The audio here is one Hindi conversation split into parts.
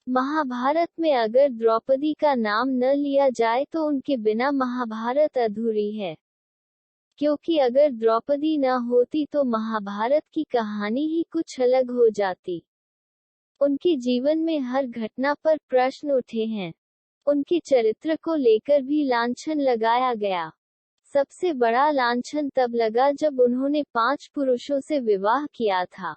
महाभारत में अगर द्रौपदी का नाम न लिया जाए तो उनके बिना महाभारत अधूरी है, क्योंकि अगर द्रौपदी न होती तो महाभारत की कहानी ही कुछ अलग हो जाती। उनके जीवन में हर घटना पर प्रश्न उठे हैं। उनके चरित्र को लेकर भी लांछन लगाया गया। सबसे बड़ा लांछन तब लगा जब उन्होंने 5 पुरुषों से विवाह किया था।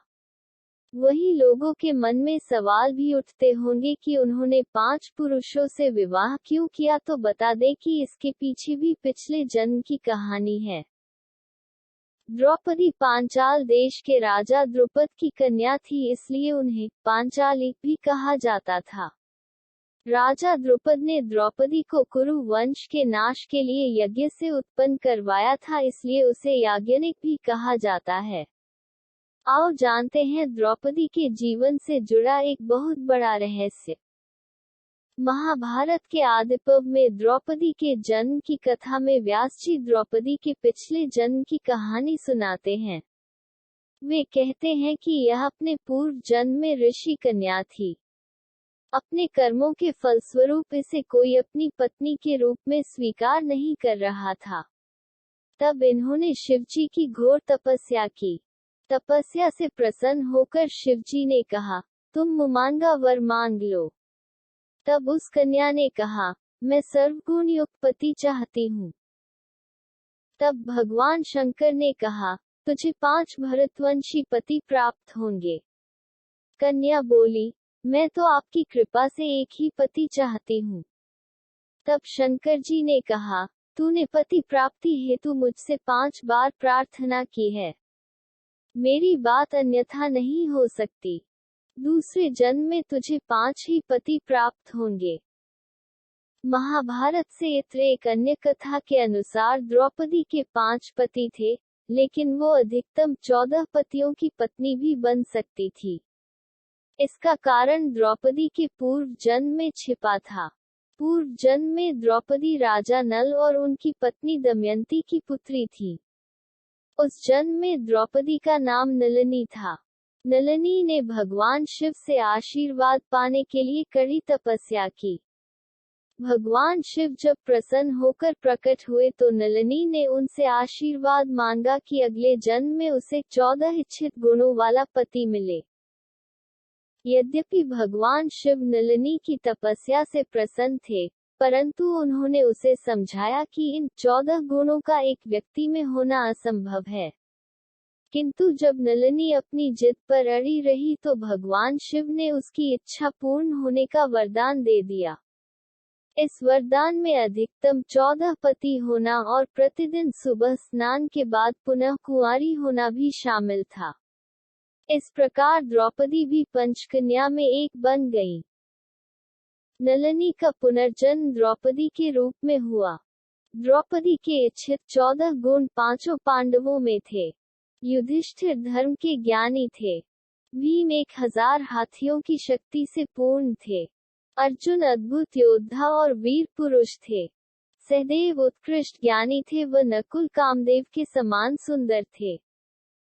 वही लोगों के मन में सवाल भी उठते होंगे कि उन्होंने 5 पुरुषों से विवाह क्यों किया, तो बता दें कि इसके पीछे भी पिछले जन्म की कहानी है। द्रौपदी पांचाल देश के राजा द्रुपद की कन्या थी, इसलिए उन्हें पांचाली भी कहा जाता था। राजा द्रुपद ने द्रौपदी को कुरु वंश के नाश के लिए यज्ञ से उत्पन्न करवाया था, इसलिए उसे याज्ञनिक भी कहा जाता है। आओ जानते हैं द्रौपदी के जीवन से जुड़ा एक बहुत बड़ा रहस्य। महाभारत के आदिपर्व में द्रौपदी के जन्म की कथा में व्यास जी द्रौपदी के पिछले जन्म की कहानी सुनाते हैं। वे कहते हैं कि यह अपने पूर्व जन्म में ऋषि कन्या थी। अपने कर्मों के फलस्वरूप इसे कोई अपनी पत्नी के रूप में स्वीकार नहीं कर रहा था। तब इन्होंने शिवजी की घोर तपस्या की। तपस्या से प्रसन्न होकर शिवजी ने कहा, तुम मुमांगा वर मांग लो। तब उस कन्या ने कहा, मैं सर्वगुण युक्त पति चाहती हूँ। तब भगवान शंकर ने कहा, तुझे 5 भरतवंशी पति प्राप्त होंगे। कन्या बोली, मैं तो आपकी कृपा से एक ही पति चाहती हूँ। तब शंकर जी ने कहा, तूने पति प्राप्ति हेतु मुझसे 5 बार प्रार्थना की है। मेरी बात अन्यथा नहीं हो सकती। दूसरे जन्म में तुझे 5 ही पति प्राप्त होंगे। महाभारत से इतर एक अन्य कथा के अनुसार द्रौपदी के 5 पति थे, लेकिन वो अधिकतम 14 पतियों की पत्नी भी बन सकती थी। इसका कारण द्रौपदी के पूर्व जन्म में छिपा था। पूर्व जन्म में द्रौपदी राजा नल और उनकी पत्नी दमयंती की पुत्री थी। उस जन्म में द्रौपदी का नाम नलिनी था। नलिनी ने भगवान शिव से आशीर्वाद पाने के लिए कड़ी तपस्या की। भगवान शिव जब प्रसन्न होकर प्रकट हुए तो नलिनी ने उनसे आशीर्वाद मांगा कि अगले जन्म में उसे 14 इच्छित गुणों वाला पति मिले। यद्यपि भगवान शिव नलिनी की तपस्या से प्रसन्न थे, परंतु उन्होंने उसे समझाया कि इन 14 गुणों का एक व्यक्ति में होना असंभव है। किंतु जब नलिनी अपनी जिद पर अड़ी रही तो भगवान शिव ने उसकी इच्छा पूर्ण होने का वरदान दे दिया। इस वरदान में अधिकतम 14 पति होना और प्रतिदिन सुबह स्नान के बाद पुनः कुंवारी होना भी शामिल था। इस प्रकार द्रौपदी भी पंचकन्या में एक बन गई। नलिनी का पुनर्जन्म द्रौपदी के रूप में हुआ। द्रौपदी के इच्छित 14 गुण 5 पांडवों में थे। युधिष्ठिर धर्म के ज्ञानी थे। भीम 1000 हाथियों की शक्ति से पूर्ण थे। अर्जुन अद्भुत योद्धा और वीर पुरुष थे। सहदेव उत्कृष्ट ज्ञानी थे व नकुल कामदेव के समान सुंदर थे।